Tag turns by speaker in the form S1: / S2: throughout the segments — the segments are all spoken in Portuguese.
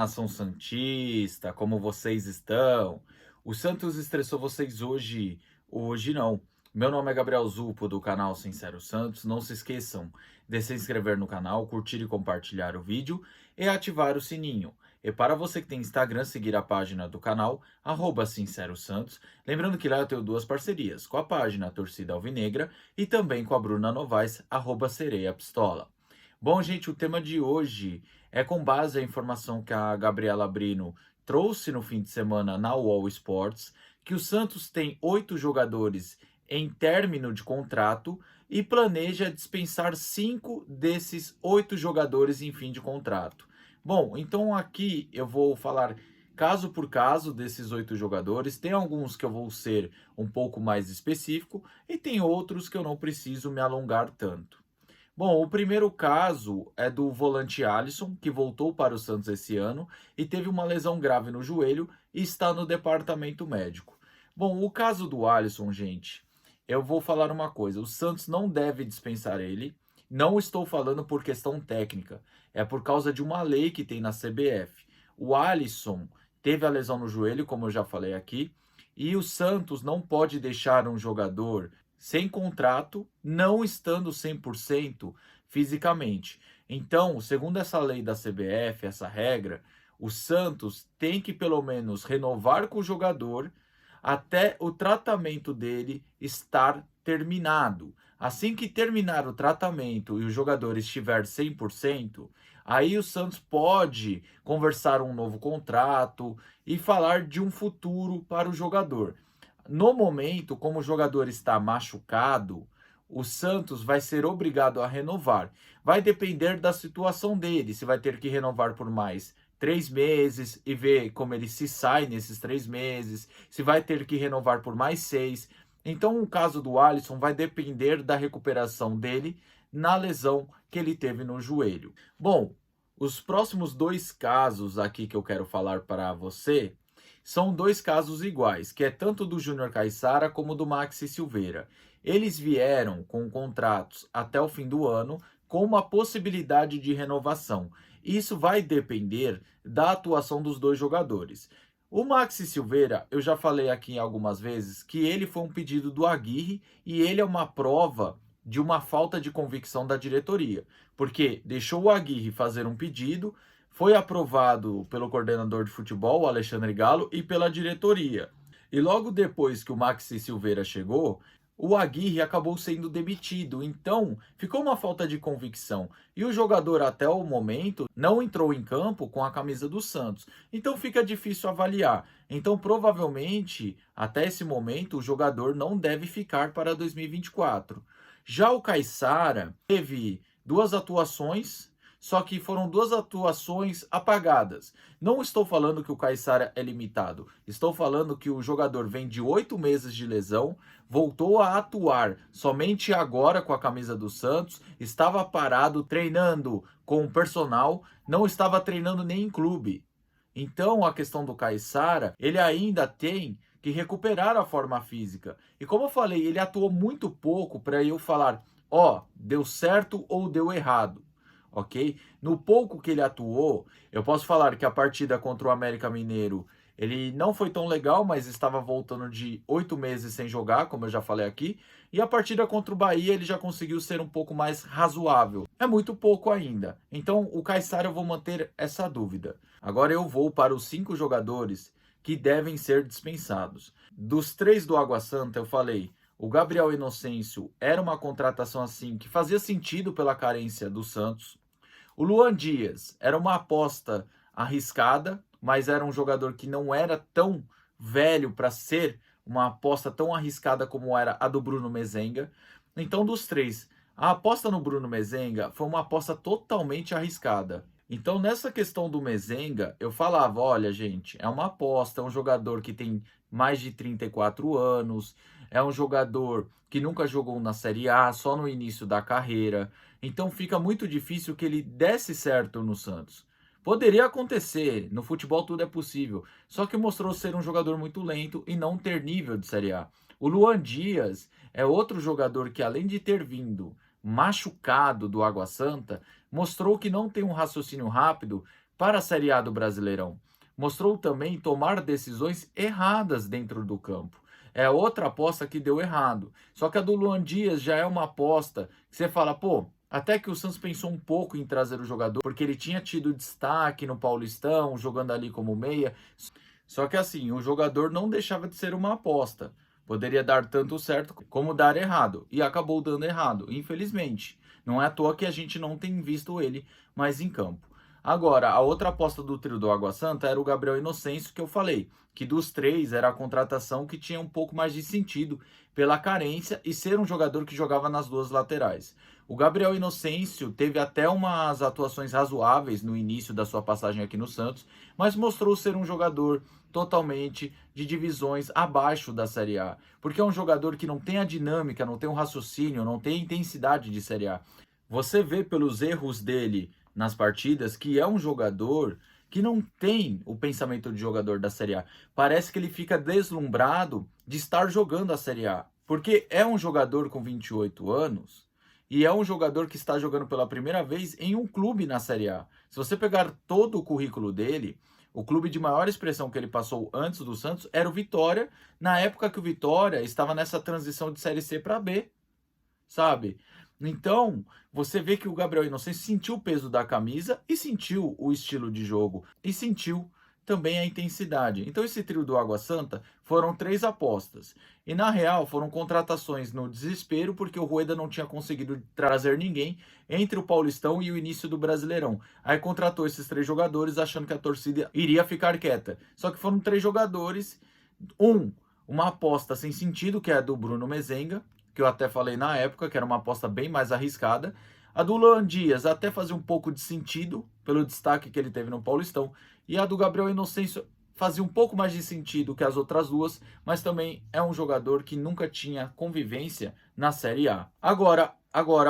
S1: nação santista, como vocês estão? O Santos estressou vocês hoje? Hoje não. Meu nome é Gabriel Zupo, do canal Sincero Santos. Não se esqueçam de se inscrever no canal, curtir e compartilhar o vídeo e ativar o sininho. E para você que tem Instagram, seguir a página do canal, Sincero Santos. Lembrando que lá eu tenho duas parcerias, com a página Torcida Alvinegra e também com a Bruna Novaes, Sereia Pistola. Bom, gente, o tema de hoje é com base a informação que a Gabriela Brino trouxe no fim de semana na UOL Sports, que o Santos tem 8 jogadores em término de contrato e planeja dispensar 5 desses 8 jogadores em fim de contrato. Bom, então aqui eu vou falar caso por caso desses 8 jogadores. Tem alguns que eu vou ser um pouco mais específico e tem outros que eu não preciso me alongar tanto. Bom, o primeiro caso é do volante Alisson, que voltou para o Santos esse ano e teve uma lesão grave no joelho e está no departamento médico. Bom, o caso do Alisson, gente, eu vou falar uma coisa: o Santos não deve dispensar ele. Não estou falando por questão técnica, é por causa de uma lei que tem na CBF. O Alisson teve a lesão no joelho, como eu já falei aqui, e o Santos não pode deixar um jogador sem contrato, não estando 100% fisicamente. Então, segundo essa lei da CBF, essa regra, o Santos tem que pelo menos renovar com o jogador até o tratamento dele estar terminado. Assim que terminar o tratamento e o jogador estiver 100%, aí o Santos pode conversar um novo contrato e falar de um futuro para o jogador. No momento, como o jogador está machucado, o Santos vai ser obrigado a renovar. Vai depender da situação dele, se vai ter que renovar por mais 3 meses e ver como ele se sai nesses 3 meses, se vai ter que renovar por mais 6. Então, o caso do Alisson vai depender da recuperação dele na lesão que ele teve no joelho. Bom, os próximos dois casos aqui que eu quero falar para você são dois casos iguais, que é tanto do Júnior Caissara como do Maxi Silveira. Eles vieram com contratos até o fim do ano, com uma possibilidade de renovação. Isso vai depender da atuação dos dois jogadores. O Maxi Silveira, eu já falei aqui algumas vezes que ele foi um pedido do Aguirre e ele é uma prova de uma falta de convicção da diretoria, porque deixou o Aguirre fazer um pedido, foi aprovado pelo coordenador de futebol, Alexandre Galo, e pela diretoria. E logo depois que o Maxi Silveira chegou, o Aguirre acabou sendo demitido. Então, ficou uma falta de convicção. E o jogador, até o momento, não entrou em campo com a camisa do Santos. Então, fica difícil avaliar. Então, provavelmente, até esse momento, o jogador não deve ficar para 2024. Já o Caissara teve duas atuações, só que foram duas atuações apagadas. Não estou falando que o Caissara é limitado. Estou falando que o jogador vem de 8 meses de lesão, voltou a atuar somente agora com a camisa do Santos, estava parado treinando com o personal, não estava treinando nem em clube. Então, a questão do Caissara, ele ainda tem que recuperar a forma física. E como eu falei, ele atuou muito pouco para eu falar, ó, deu certo ou deu errado, ok? No pouco que ele atuou, eu posso falar que a partida contra o América Mineiro, ele não foi tão legal, mas estava voltando de 8 meses sem jogar, como eu já falei aqui. E a partida contra o Bahia, ele já conseguiu ser um pouco mais razoável. É muito pouco ainda. Então, o Caissara eu vou manter essa dúvida. Agora eu vou para os 5 jogadores que devem ser dispensados. Dos 3 do Água Santa, eu falei, o Gabriel Inocêncio era uma contratação assim que fazia sentido pela carência do Santos. O Luan Dias era uma aposta arriscada, mas era um jogador que não era tão velho para ser uma aposta tão arriscada como era a do Bruno Mezenga. Então, dos 3, a aposta no Bruno Mezenga foi uma aposta totalmente arriscada. Então, nessa questão do Mezenga, eu falava, olha, gente, é uma aposta, é um jogador que tem mais de 34 anos, é um jogador que nunca jogou na Série A, só no início da carreira. Então, fica muito difícil que ele desse certo no Santos. Poderia acontecer, no futebol tudo é possível, só que mostrou ser um jogador muito lento e não ter nível de Série A. O Luan Dias é outro jogador que, além de ter vindo machucado do Água Santa, mostrou que não tem um raciocínio rápido para a Série A do Brasileirão. Mostrou também tomar decisões erradas dentro do campo. É outra aposta que deu errado. Só que a do Luan Dias já é uma aposta que você fala, pô, até que o Santos pensou um pouco em trazer o jogador, porque ele tinha tido destaque no Paulistão, jogando ali como meia. Só que assim, o jogador não deixava de ser uma aposta. Poderia dar tanto certo como dar errado. E acabou dando errado, infelizmente. Não é à toa que a gente não tem visto ele mais em campo. Agora, a outra aposta do trio do Água Santa era o Gabriel Inocêncio, que eu falei, que dos três era a contratação que tinha um pouco mais de sentido pela carência e ser um jogador que jogava nas duas laterais. O Gabriel Inocêncio teve até umas atuações razoáveis no início da sua passagem aqui no Santos, mas mostrou ser um jogador totalmente de divisões abaixo da Série A, porque é um jogador que não tem a dinâmica, não tem o raciocínio, não tem a intensidade de Série A. Você vê pelos erros dele nas partidas que é um jogador que não tem o pensamento de jogador da Série A. Parece que ele fica deslumbrado de estar jogando a Série A, porque é um jogador com 28 anos e é um jogador que está jogando pela primeira vez em um clube na Série A. Se você pegar todo o currículo dele, o clube de maior expressão que ele passou antes do Santos era o Vitória, na época que o Vitória estava nessa transição de Série C para B, sabe? Então, você vê que o Gabriel Inocêncio sentiu o peso da camisa e sentiu o estilo de jogo e sentiu também a intensidade. Então, esse trio do Água Santa foram 3 apostas. E na real, foram contratações no desespero, porque o Rueda não tinha conseguido trazer ninguém entre o Paulistão e o início do Brasileirão. Aí contratou esses 3 jogadores achando que a torcida iria ficar quieta. Só que foram 3 jogadores, uma aposta sem sentido, que é a do Bruno Mezenga, que eu até falei na época, que era uma aposta bem mais arriscada. A do Luan Dias até fazia um pouco de sentido, pelo destaque que ele teve no Paulistão. E a do Gabriel Inocêncio fazia um pouco mais de sentido que as outras duas, mas também é um jogador que nunca tinha convivência na Série A. Agora,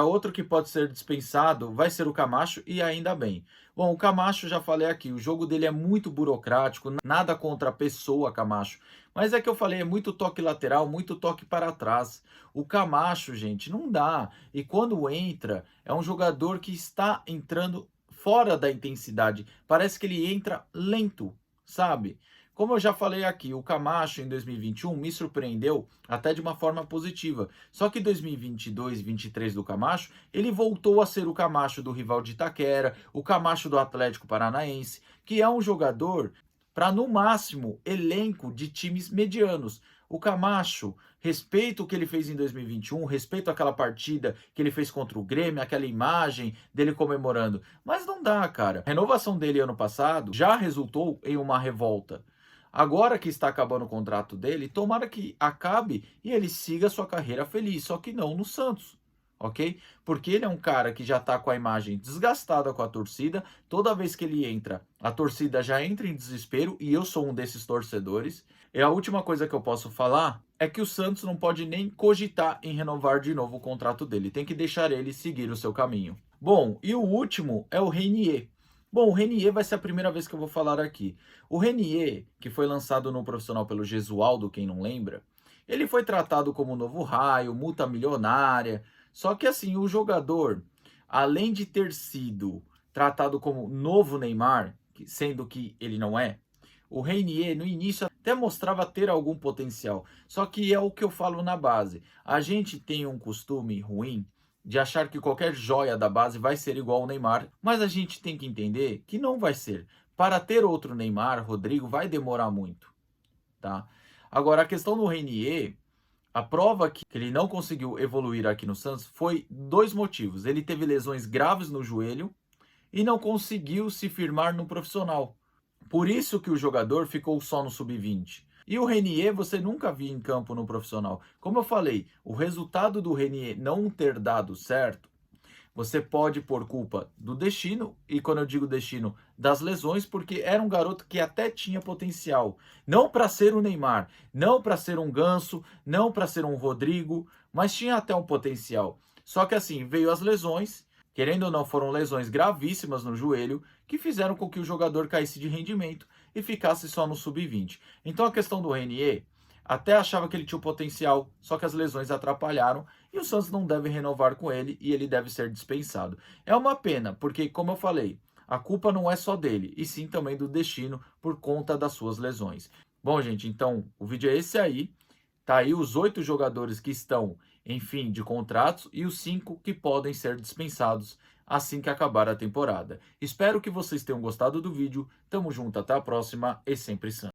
S1: outro que pode ser dispensado vai ser o Camacho, e ainda bem. Bom, o Camacho, já falei aqui, o jogo dele é muito burocrático, nada contra a pessoa Camacho, mas é que eu falei, é muito toque lateral, muito toque para trás. O Camacho, gente, não dá. E quando entra, é um jogador que está entrando fora da intensidade. Parece que ele entra lento, sabe? Como eu já falei aqui, o Camacho em 2021 me surpreendeu até de uma forma positiva. Só que 2022 e 2023 do Camacho, ele voltou a ser o Camacho do rival de Itaquera, o Camacho do Atlético Paranaense, que é um jogador para, no máximo, elenco de times medianos. O Camacho, respeito o que ele fez em 2021, respeito aquela partida que ele fez contra o Grêmio, aquela imagem dele comemorando. Mas não dá, cara. A renovação dele ano passado já resultou em uma revolta. Agora que está acabando o contrato dele, tomara que acabe e ele siga sua carreira feliz, só que não no Santos, ok? Porque ele é um cara que já está com a imagem desgastada com a torcida, toda vez que ele entra, a torcida já entra em desespero e eu sou um desses torcedores. E a última coisa que eu posso falar é que o Santos não pode nem cogitar em renovar de novo o contrato dele, tem que deixar ele seguir o seu caminho. Bom, e o último é o Renier. Bom, o Renier vai ser a primeira vez que eu vou falar aqui. O Renier, que foi lançado no profissional pelo Gesualdo, quem não lembra, ele foi tratado como novo raio, multa milionária. Só que assim, o jogador, além de ter sido tratado como novo Neymar, sendo que ele não é, o Renier no início até mostrava ter algum potencial. Só que é o que eu falo na base. A gente tem um costume ruim de achar que qualquer joia da base vai ser igual ao Neymar, mas a gente tem que entender que não vai ser. Para ter outro Neymar, Rodrigo, vai demorar muito, tá? Agora, a questão do Renier, a prova que ele não conseguiu evoluir aqui no Santos foi 2 motivos. Ele teve lesões graves no joelho e não conseguiu se firmar no profissional. Por isso que o jogador ficou só no sub-20. E o Renier você nunca viu em campo no profissional. Como eu falei, o resultado do Renier não ter dado certo, você pode pôr culpa do destino, e quando eu digo destino, das lesões, porque era um garoto que até tinha potencial. Não para ser o Neymar, não para ser um Ganso, não para ser um Rodrigo, mas tinha até um potencial. Só que assim, veio as lesões, querendo ou não, foram lesões gravíssimas no joelho, que fizeram com que o jogador caísse de rendimento e ficasse só no sub-20. Então a questão do Renier, até achava que ele tinha o potencial, só que as lesões atrapalharam e o Santos não deve renovar com ele e ele deve ser dispensado. É uma pena, porque como eu falei, a culpa não é só dele, e sim também do destino por conta das suas lesões. Bom, gente, então o vídeo é esse aí. Tá aí os 8 jogadores que estão em fim de contratos e os 5 que podem ser dispensados assim que acabar a temporada. Espero que vocês tenham gostado do vídeo. Tamo junto, até a próxima e sempre Santos.